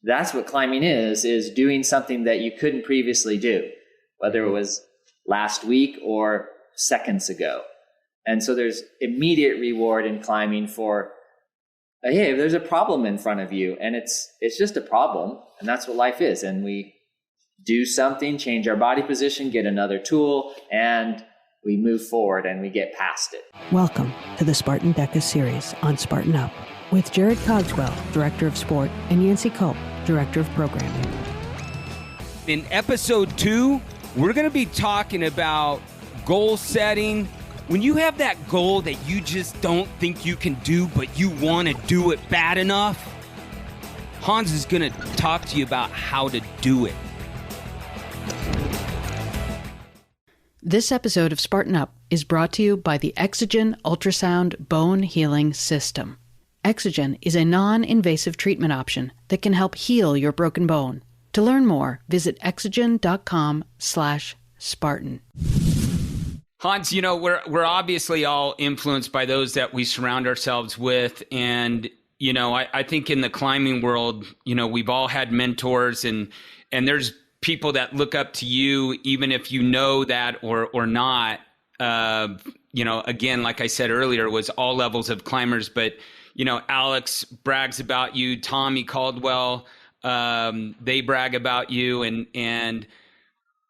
that's what climbing is doing something that you couldn't previously do, whether it was last week or seconds ago. And so there's immediate reward in climbing for, hey, there's a problem in front of you, and it's just a problem, and that's what life is. And we do something, change our body position, get another tool, and we move forward and we get past it. Welcome to the Spartan DEKA series on Spartan Up with Jarod Cogswell, Director of Sport, and Yancy Culp, Director of Programming. In episode 2, we're going to be talking about goal setting. When you have that goal that you just don't think you can do, but you want to do it bad enough, Hans is going to talk to you about how to do it. This episode of Spartan Up is brought to you by the Exogen Ultrasound Bone Healing System. Exogen is a non-invasive treatment option that can help heal your broken bone. To learn more, visit exogen.com/Spartan. Hans, you know, we're obviously all influenced by those that we surround ourselves with. And, you know, I think in the climbing world, you know, we've all had mentors and there's people that look up to you, even if you know that or not. You know, again, like I said earlier, it was all levels of climbers. But, you know, Alex brags about you, Tommy Caldwell, they brag about you. And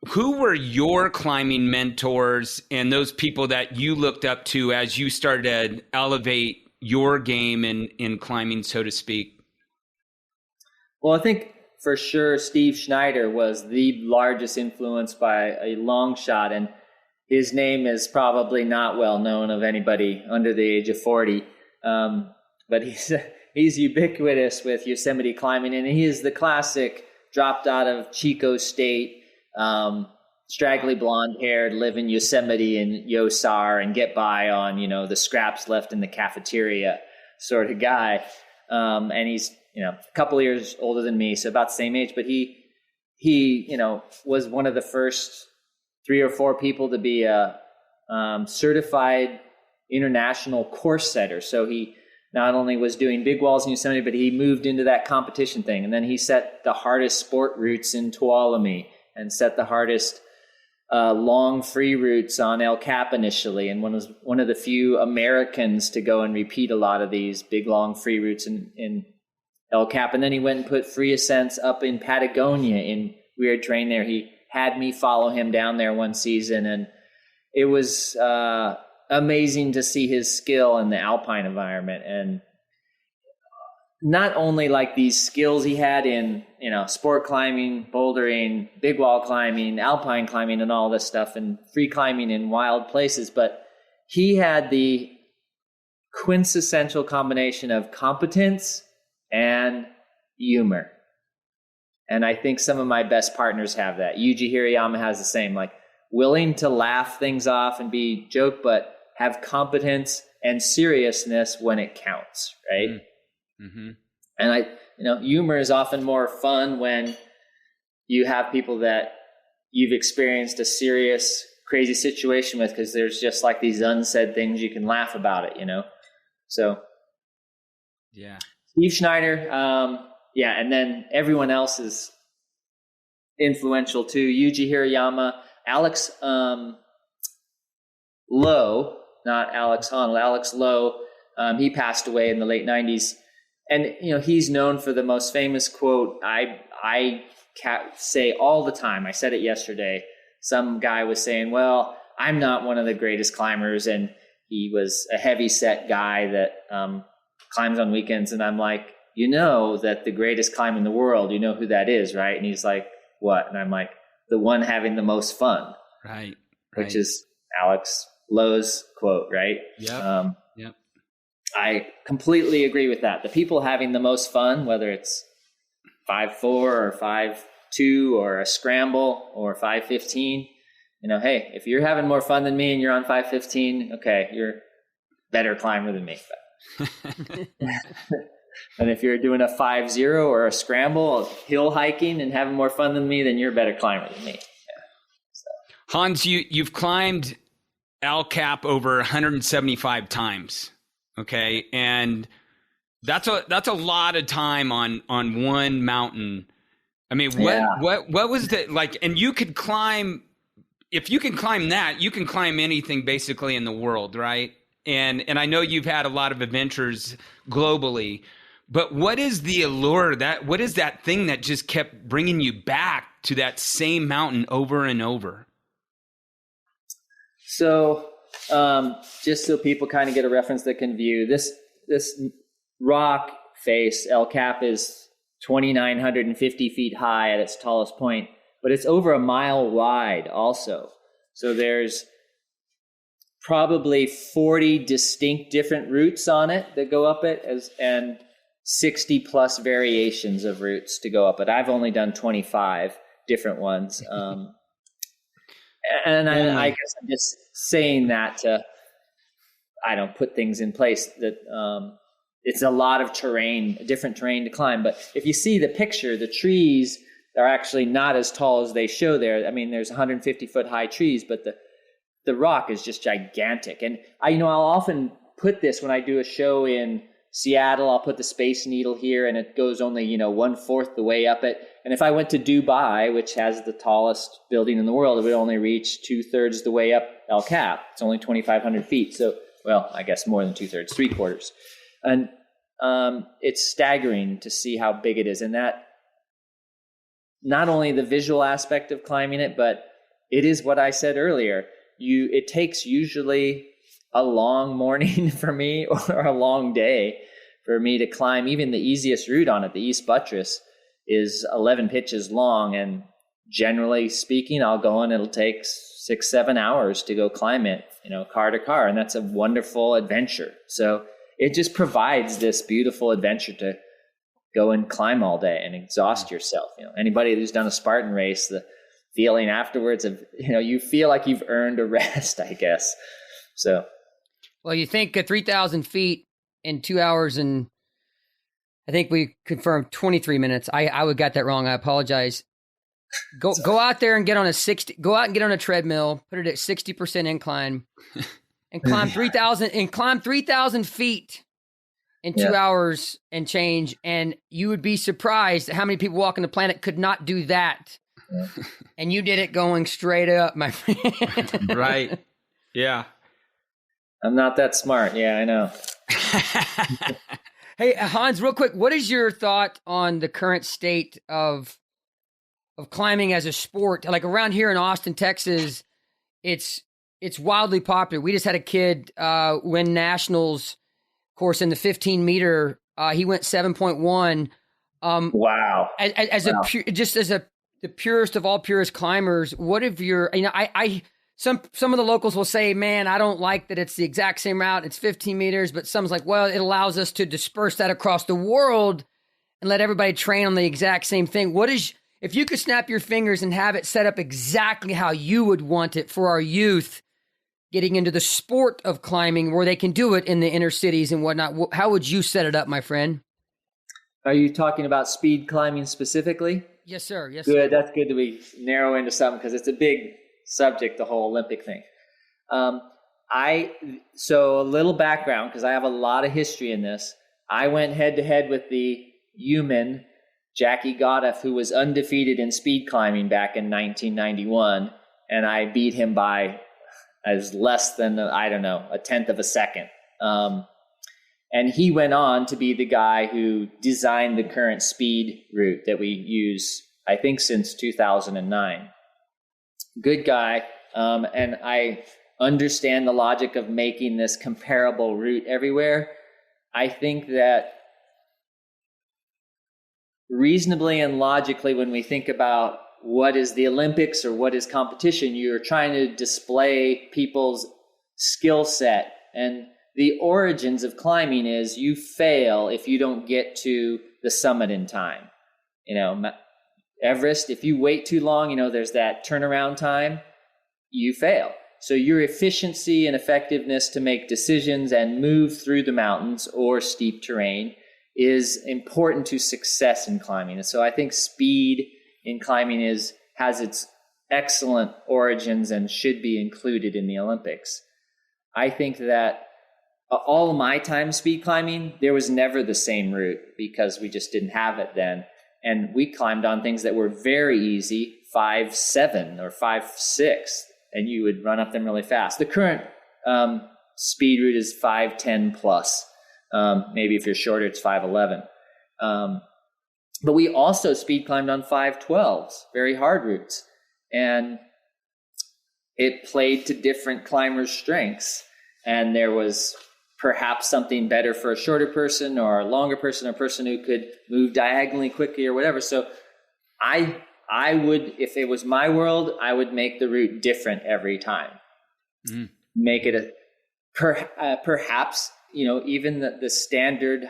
who were your climbing mentors and those people that you looked up to as you started to elevate your game in climbing, so to speak? Well, I think for sure Steve Schneider was the largest influence by a long shot, and his name is probably not well known of anybody under the age of 40, but he's ubiquitous with Yosemite climbing, and he is the classic dropped out of Chico State, straggly blonde haired, live in Yosemite and Yosar and get by on, you know, the scraps left in the cafeteria sort of guy. And he's, you know, a couple of years older than me, so about the same age, but he, you know, was one of the first 3 or 4 people to be a certified international course setter. So he not only was doing big walls in Yosemite, but he moved into that competition thing. And then he set the hardest sport routes in Tuolumne and set the hardest long free routes on El Cap initially, and was one of the few Americans to go and repeat a lot of these big long free routes in El Cap. And then he went and put free ascents up in Patagonia in weird terrain there. He had me follow him down there one season, and it was amazing to see his skill in the alpine environment. And not only like these skills he had in, you know, sport climbing, bouldering, big wall climbing, alpine climbing, and all this stuff, and free climbing in wild places, but he had the quintessential combination of competence and humor. And I think some of my best partners have that. Yuji Hirayama has the same, like willing to laugh things off and be joke, but have competence and seriousness when it counts, right? Mm-hmm. And humor is often more fun when you have people that you've experienced a serious, crazy situation with, because there's just like these unsaid things you can laugh about it, you know? So, yeah. Steve Schneider, and then everyone else is influential too. Yuji Hirayama, Alex Lowe, not Alex Honnold, Alex Lowe, he passed away in the late 90s. And, you know, he's known for the most famous quote I say all the time. I said it yesterday. Some guy was saying, well, I'm not one of the greatest climbers. And he was a heavy set guy that climbs on weekends. And I'm like, you know that the greatest climber in the world, you know who that is, right? And he's like, what? And I'm like, the one having the most fun. Right. Which is Alex Lowe's quote, right? Yeah. I completely agree with that. The people having the most fun, whether it's 5'4" or 5'2" or a scramble or 5'15", you know, hey, if you're having more fun than me and you're on 5'15", okay, you're a better climber than me. And if you're doing a 5'0" or a scramble, hill hiking and having more fun than me, then you're a better climber than me. Yeah. So. Hans, you've climbed El Cap over 175 times. Okay. And That's a lot of time on one mountain. I mean, what was the like? And you could climb. If you can climb that, you can climb anything basically in the world, right? And I know you've had a lot of adventures globally, but what is the allure what is that thing that just kept bringing you back to that same mountain over and over? So, just so people kind of get a reference that can view this rock face, El Cap, is 2,950 feet high at its tallest point, but it's over a mile wide also. So there's probably 40 distinct different routes on it that go up it, and 60 plus variations of routes to go up it. I've only done 25 different ones. And I guess I'm just saying that to, put things in place that it's a lot of terrain, different terrain to climb. But if you see the picture, the trees are actually not as tall as they show there. I mean, there's 150-foot high trees, but the rock is just gigantic. And I'll often put this when I do a show in Seattle. I'll put the Space Needle here, and it goes only 1/4 the way up it. And if I went to Dubai, which has the tallest building in the world, it would only reach 2/3 the way up El Cap. It's only 2,500 feet. So, well, I guess more than 2/3, 3/4. And it's staggering to see how big it is. And that, not only the visual aspect of climbing it, but it is what I said earlier. It takes usually a long morning for me, or a long day for me to climb. Even the easiest route on it, the East Buttress, is 11 pitches long. And generally speaking, I'll go and it'll take 6-7 hours to go climb it, car to car. And that's a wonderful adventure. So it just provides this beautiful adventure to go and climb all day and exhaust yourself. Anybody who's done a Spartan race, the feeling afterwards of, you feel like you've earned a rest, I guess. So. Well, you think 3,000 feet in 2 hours, and I think we confirmed 23 minutes. I would got that wrong. I apologize. Go out there and get on a treadmill, put it at 60% incline, and climb 3,000 feet in 2 hours and change. And you would be surprised at how many people walking the planet could not do that. Yeah. And you did it going straight up, my friend. Right. Yeah. I'm not that smart. Yeah, I know. Hey, Hans, real quick, what is your thought on the current state of climbing as a sport? Like around here in Austin, Texas, it's wildly popular. We just had a kid win nationals, of course, in the 15 meter. He went 7.1. Wow. As the purest of all purest climbers, what if you're, some of the locals will say, man, I don't like that it's the exact same route. It's 15 meters, but some's like, well, it allows us to disperse that across the world and let everybody train on the exact same thing. If you could snap your fingers and have it set up exactly how you would want it for our youth getting into the sport of climbing where they can do it in the inner cities and whatnot, how would you set it up, my friend? Are you talking about speed climbing specifically? Yes, sir. Yes, good. Sir. That's good that we narrow into something, because it's a big subject, the whole Olympic thing. So a little background, because I have a lot of history in this. I went head to head with the human Jackie Goddard, who was undefeated in speed climbing back in 1991, and I beat him by as less than a tenth of a second. And he went on to be the guy who designed the current speed route that we use, I think, since 2009. Good guy. And I understand the logic of making this comparable route everywhere. I think that reasonably and logically, when we think about what is the Olympics or what is competition, you're trying to display people's skill set. And the origins of climbing is you fail if you don't get to the summit in time. Everest, if you wait too long, there's that turnaround time, you fail. So your efficiency and effectiveness to make decisions and move through the mountains or steep terrain is important to success in climbing. And so I think speed in climbing has its excellent origins and should be included in the Olympics. I think that all of my time speed climbing, there was never the same route because we just didn't have it then. And we climbed on things that were very easy, 5.7 or 5.6, and you would run up them really fast. The current speed route is 5.10 plus. Maybe if you're shorter, it's 5.11. But we also speed climbed on 5.12s, very hard routes. And it played to different climbers' strengths. And there was perhaps something better for a shorter person or a longer person, or a person who could move diagonally quickly or whatever. So I would, if it was my world, I would make the route different every time. Make it perhaps, even the standard.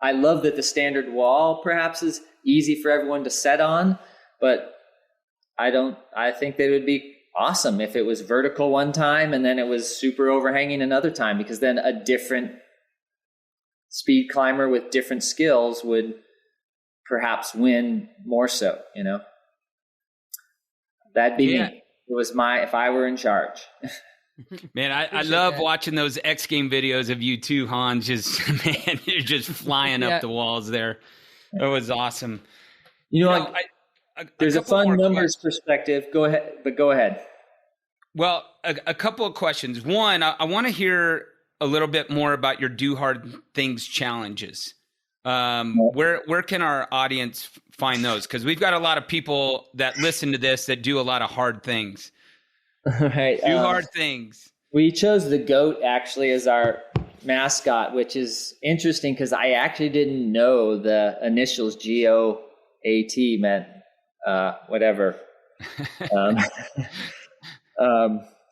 I love that the standard wall perhaps is easy for everyone to set on, but I think that it would be awesome if it was vertical one time and then it was super overhanging another time, because then a different speed climber with different skills would perhaps win more so, That'd be me. It was if I were in charge. Man, I love watching those X Game videos of you too, Hans. You're just flying up the walls there. That was awesome. There's a fun numbers perspective. Go ahead. Well, a couple of questions. One, I want to hear a little bit more about your Do Hard Things challenges. Where can our audience find those? Because we've got a lot of people that listen to this that do a lot of hard things. Right. Do hard things. We chose the goat actually as our mascot, which is interesting because I actually didn't know the initials GOAT meant whatever.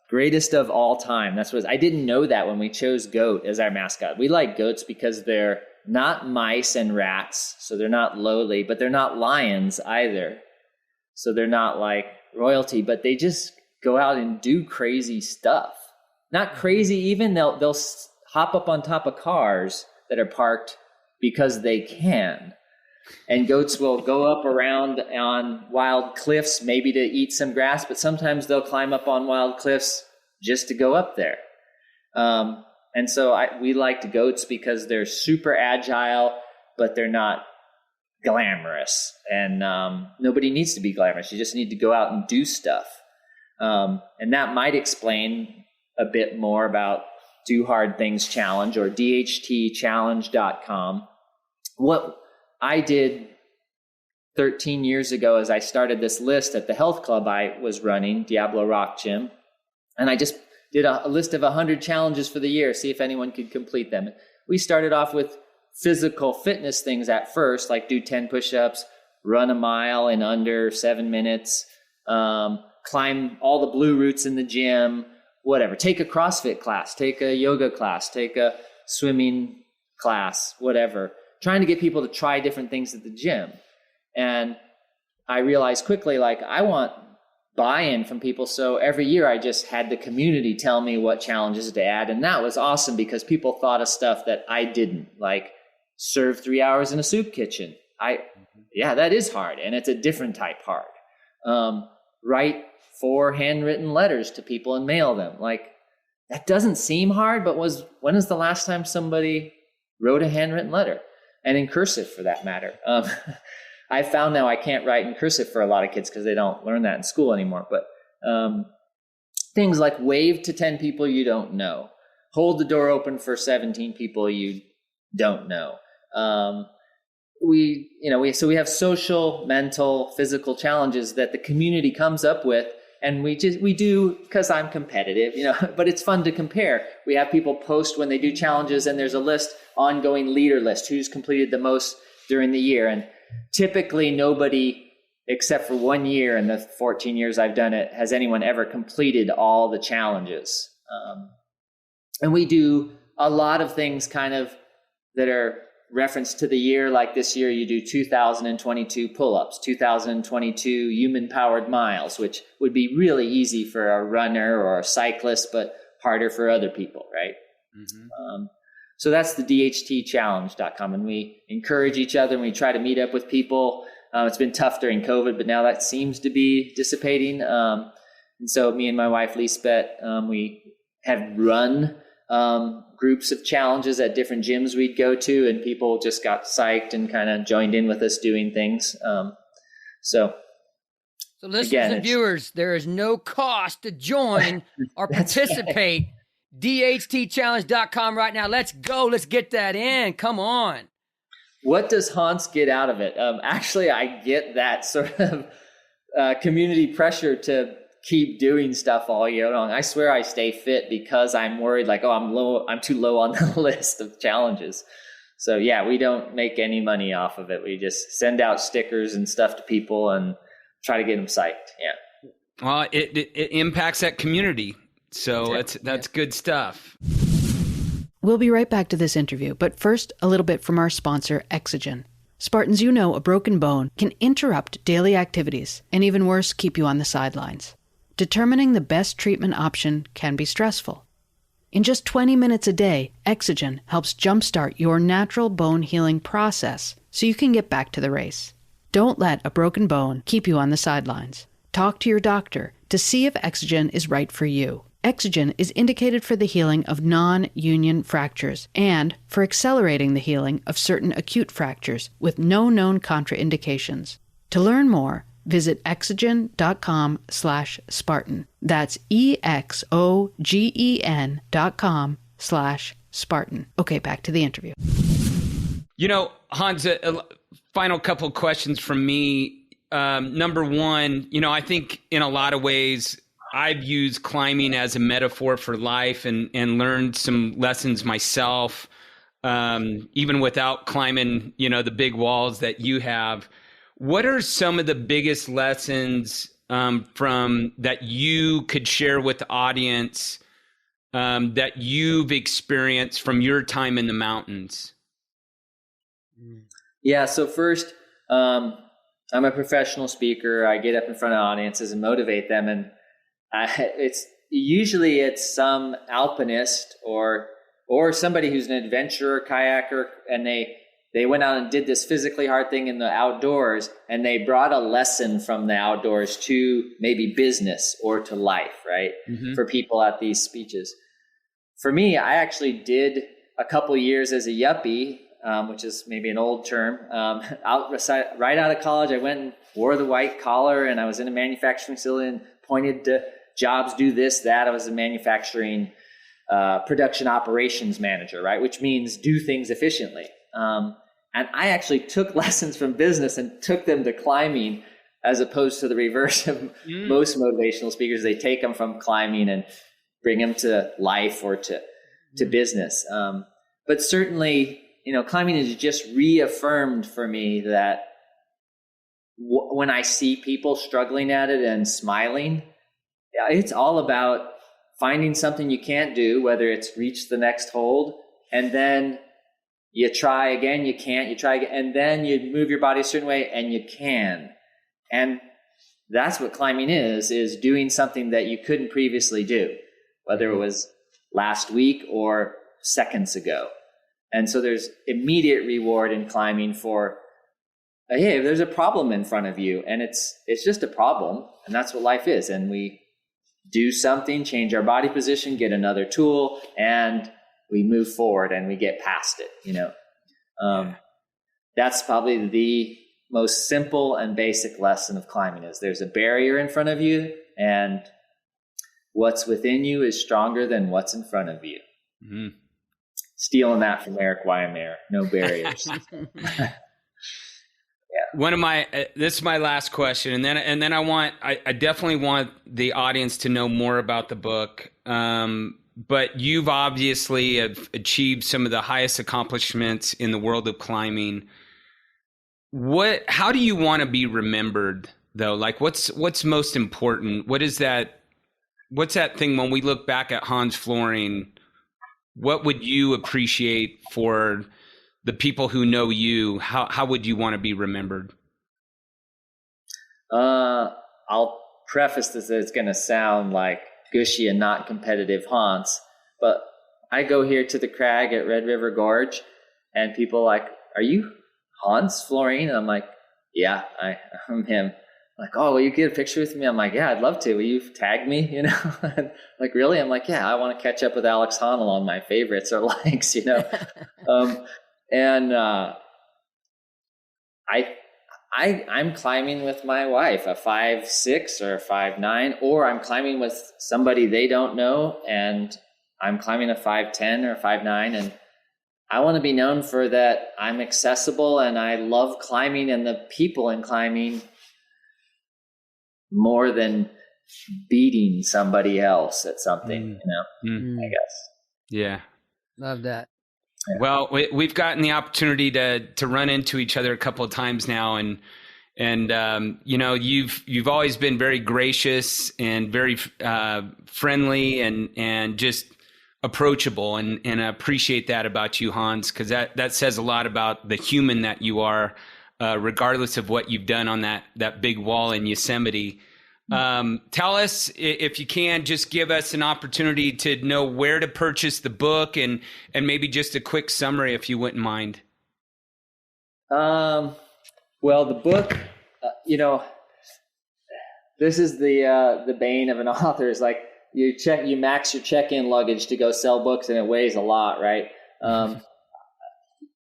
Greatest of all time. That's what I didn't know that when we chose goat as our mascot. We like goats because they're not mice and rats, so they're not lowly, but they're not lions either. So they're not like royalty, but they just go out and do crazy stuff. Not crazy even, they'll hop up on top of cars that are parked because they can. And goats will go up around on wild cliffs, maybe to eat some grass, but sometimes they'll climb up on wild cliffs just to go up there. And so we liked goats because they're super agile, but they're not glamorous. And nobody needs to be glamorous. You just need to go out and do stuff. And that might explain a bit more about Do Hard Things Challenge or DHTchallenge.com. What I did 13 years ago as I started this list at the health club I was running, Diablo Rock Gym, and I just did a list of 100 challenges for the year, see if anyone could complete them. We started off with physical fitness things at first, like do 10 push-ups, run a mile in under 7 minutes, climb all the blue routes in the gym, whatever. Take a CrossFit class, take a yoga class, take a swimming class, whatever. Trying to get people to try different things at the gym. And I realized quickly, I want buy-in from people. So every year I just had the community tell me what challenges to add. And that was awesome because people thought of stuff that I didn't, like serve 3 hours in a soup kitchen. Yeah, that is hard. And it's a different type hard. Write 4 handwritten letters to people and mail them. That doesn't seem hard, but when is the last time somebody wrote a handwritten letter? And in cursive, for that matter. I found now I can't write in cursive for a lot of kids because they don't learn that in school anymore. But things like wave to 10 people you don't know. Hold the door open for 17 people you don't know. We have social, mental, physical challenges that the community comes up with. And we do, because I'm competitive, but it's fun to compare. We have people post when they do challenges, and there's a list, ongoing leader list, who's completed the most during the year. And typically nobody, except for 1 year in the 14 years I've done it, has anyone ever completed all the challenges. And we do a lot of things kind of that are reference to the year. Like this year, you do 2022 pull-ups, 2022 human-powered miles, which would be really easy for a runner or a cyclist, but harder for other people, right? Mm-hmm. So that's the DHTchallenge.com, and we encourage each other, and we try to meet up with people. It's been tough during COVID, but now that seems to be dissipating. And so me and my wife, Lisbeth, we have run groups of challenges at different gyms we'd go to, and people just got psyched and kind of joined in with us doing things. So listeners and viewers, there is no cost to join or participate. Right. DHTchallenge.com right now. Let's go. Let's get that in. Come on. What does Hans get out of it? Actually, I get that sort of community pressure to keep doing stuff all year long. I swear I stay fit because I'm worried like, I'm too low on the list of challenges. So yeah, we don't make any money off of it. We just send out stickers and stuff to people and try to get them psyched. Yeah. Well, it impacts that community. So that's good stuff. We'll be right back to this interview, but first, a little bit from our sponsor, Exogen. Spartans, you know a broken bone can interrupt daily activities and even worse, keep you on the sidelines. Determining the best treatment option can be stressful. In just 20 minutes a day, Exogen helps jumpstart your natural bone healing process so you can get back to the race. Don't let a broken bone keep you on the sidelines. Talk to your doctor to see if Exogen is right for you. Exogen is indicated for the healing of non-union fractures and for accelerating the healing of certain acute fractures with no known contraindications. To learn more, visit exogen.com/Spartan. That's EXOGEN.com/Spartan. Okay, back to the interview. Hans, a final couple of questions from me. Number one, I think in a lot of ways, I've used climbing as a metaphor for life and learned some lessons myself, even without climbing, the big walls that you have. What are some of the biggest lessons from that you could share with the audience that you've experienced from your time in the mountains? Yeah, so first, I'm a professional speaker. I get up in front of audiences and motivate them, and it's usually some alpinist or somebody who's an adventurer, kayaker, and they went out and did this physically hard thing in the outdoors, and they brought a lesson from the outdoors to maybe business or to life, right? Mm-hmm. For people at these speeches. For me, I actually did a couple years as a yuppie, which is maybe an old term. Right out of college, I went and wore the white collar, and I was in a manufacturing facility and pointed to jobs, do this, that. I was a manufacturing production operations manager, right? Which means do things efficiently. And I actually took lessons from business and took them to climbing, as opposed to the reverse of most motivational speakers. They take them from climbing and bring them to life or to business. But certainly, climbing has just reaffirmed for me that when I see people struggling at it and smiling, it's all about finding something you can't do, whether it's reach the next hold, and then you try again, you can't, you try again, and then you move your body a certain way and you can. And that's what climbing is doing something that you couldn't previously do, whether it was last week or seconds ago. And so there's immediate reward in climbing for, hey, if there's a problem in front of you, and it's just a problem, and that's what life is. And we do something, change our body position, get another tool, and we move forward and we get past it, That's probably the most simple and basic lesson of climbing is there's a barrier in front of you, and what's within you is stronger than what's in front of you. Mm-hmm. Stealing that from Eric Weimer, no barriers. This is my last question, and then I definitely want the audience to know more about the book. But you've obviously have achieved some of the highest accomplishments in the world of climbing. How do you want to be remembered, though? Like, what's most important? What's that thing when we look back at Hans Florine? What would you appreciate for the people who know you? How would you want to be remembered? I'll preface this that it's going to sound like gushy and not competitive Hans, but I go here to the crag at Red River Gorge, and people are like, "Are you Hans Florine?" And I'm like, "Yeah, I'm him." like, oh, will you get a picture with me? I'm like, yeah, I'd love to. Will you tag me? You know, like, really? I'm like, yeah, I want to catch up with Alex Honnold on my favorites or likes, you know? I'm climbing with my wife, a 5'6" or a 5'9", or I'm climbing with somebody they don't know, and I'm climbing a 5'10" or 5'9", and I want to be known for that. I'm accessible and I love climbing and the people in climbing more than beating somebody else at something, I guess. Yeah. Love that. Yeah. Well, we've gotten the opportunity to run into each other a couple of times now, and you've always been very gracious and very friendly and just approachable, and I appreciate that about you, Hans, because that says a lot about the human that you are, regardless of what you've done on that big wall in Yosemite. Tell us, if you can, just give us an opportunity to know where to purchase the book, and maybe just a quick summary, if you wouldn't mind. Well, the book, this is the bane of an author, is like you max your check-in luggage to go sell books, and it weighs a lot, right?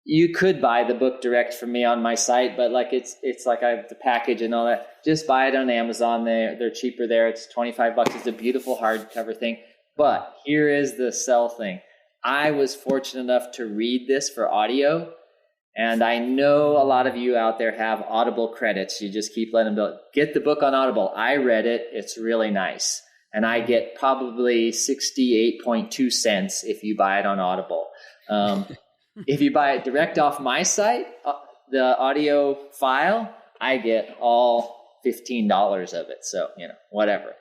You could buy the book direct from me on my site, but like it's like I have the package and all that. Just buy it on Amazon. They're cheaper there. It's $25. It's a beautiful hardcover thing. But here is the sell thing. I was fortunate enough to read this for audio, and I know a lot of you out there have Audible credits. You just keep letting them get the book on Audible. I read it. It's really nice. And I get probably 68.2 cents if you buy it on Audible. If you buy it direct off my site, the audio file, I get all $15 of it. So, whatever.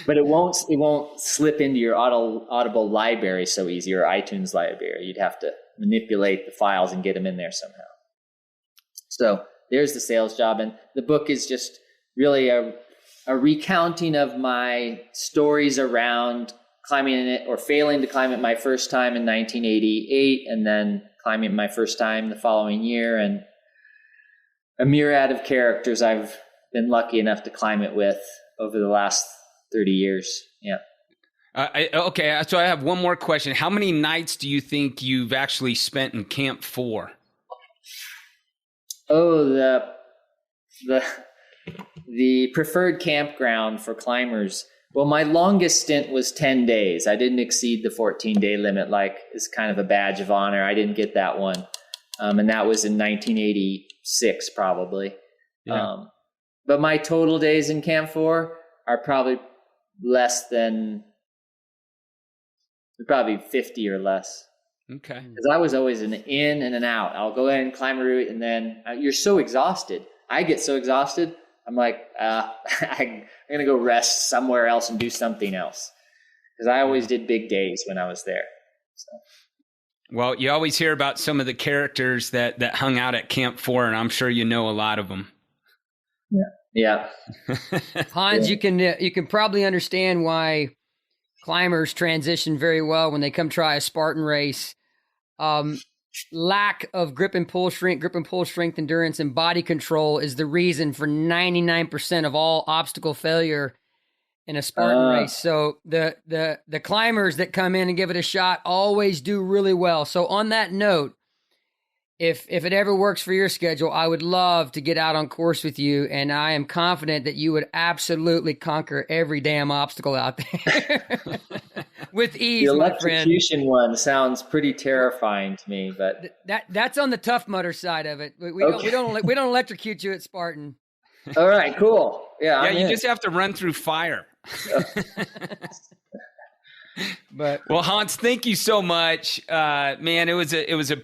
But it won't slip into your Audible library so easy, or iTunes library. You'd have to manipulate the files and get them in there somehow. So there's the sales job. And the book is just really a recounting of my stories around climbing in it, or failing to climb it my first time in 1988, and then climbing it my first time the following year, and a myriad of characters I've been lucky enough to climb it with over the last 30 years. Yeah. Okay, so I have one more question. How many nights do you think you've actually spent in Camp 4? Oh, the preferred campground for climbers. Well, my longest stint was 10 days. I didn't exceed the 14-day limit, like it's kind of a badge of honor. I didn't get that one. And that was in 1986, probably. Yeah. But my total days in Camp 4 are probably probably 50 or less. Okay. Because I was always an in and an out. I'll go in, climb a route, and then you're so exhausted. I get so exhausted, I'm like, I'm going to go rest somewhere else and do something else. Because I always did big days when I was there. So. Well, you always hear about some of the characters that hung out at Camp 4, and I'm sure you know a lot of them. Yeah. Hans, you can probably understand why climbers transition very well when they come try a Spartan race. Lack of grip and pull strength, endurance, and body control is the reason for 99% of all obstacle failure in a Spartan race. So the climbers that come in and give it a shot always do really well. So on that note, if it ever works for your schedule, I would love to get out on course with you, and I am confident that you would absolutely conquer every damn obstacle out there with ease. The my friend. electrocution one sounds pretty terrifying to me, but that's on the Tough Mudder side of it. We don't electrocute you at Spartan. All right, cool. Yeah, you just have to run through fire. But well, Hans, thank you so much, man. It was a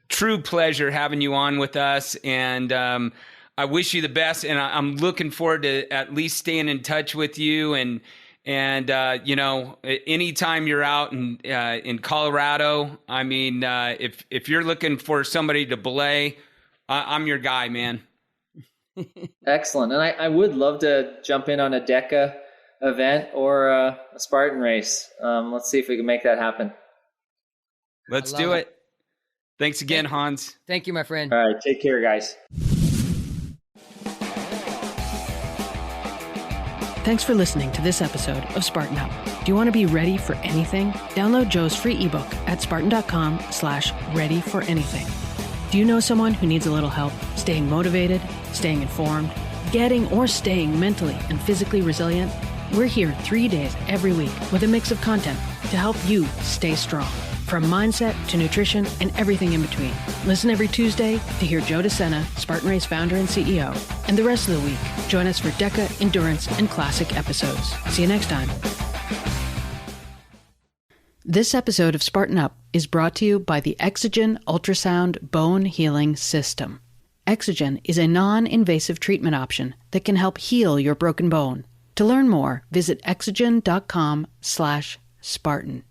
true pleasure having you on with us, and I wish you the best, and I'm looking forward to at least staying in touch with you, and anytime you're out in Colorado, I mean, if you're looking for somebody to belay, I'm your guy, man. Excellent. And I would love to jump in on a DEKA event or a Spartan race. Let's see if we can make that happen. Let's do it. Thanks again, Hans. Thank you, my friend. All right. Take care, guys. Thanks for listening to this episode of Spartan Up. Do you want to be ready for anything? Download Joe's free ebook at spartan.com/readyforanything. Do you know someone who needs a little help staying motivated, staying informed, getting or staying mentally and physically resilient? We're here 3 days every week with a mix of content to help you stay strong. From mindset to nutrition and everything in between. Listen every Tuesday to hear Joe DeSena, Spartan Race founder and CEO. And the rest of the week, join us for DEKA, endurance, and classic episodes. See you next time. This episode of Spartan Up is brought to you by the Exogen Ultrasound Bone Healing System. Exogen is a non-invasive treatment option that can help heal your broken bone. To learn more, visit exogen.com/Spartan.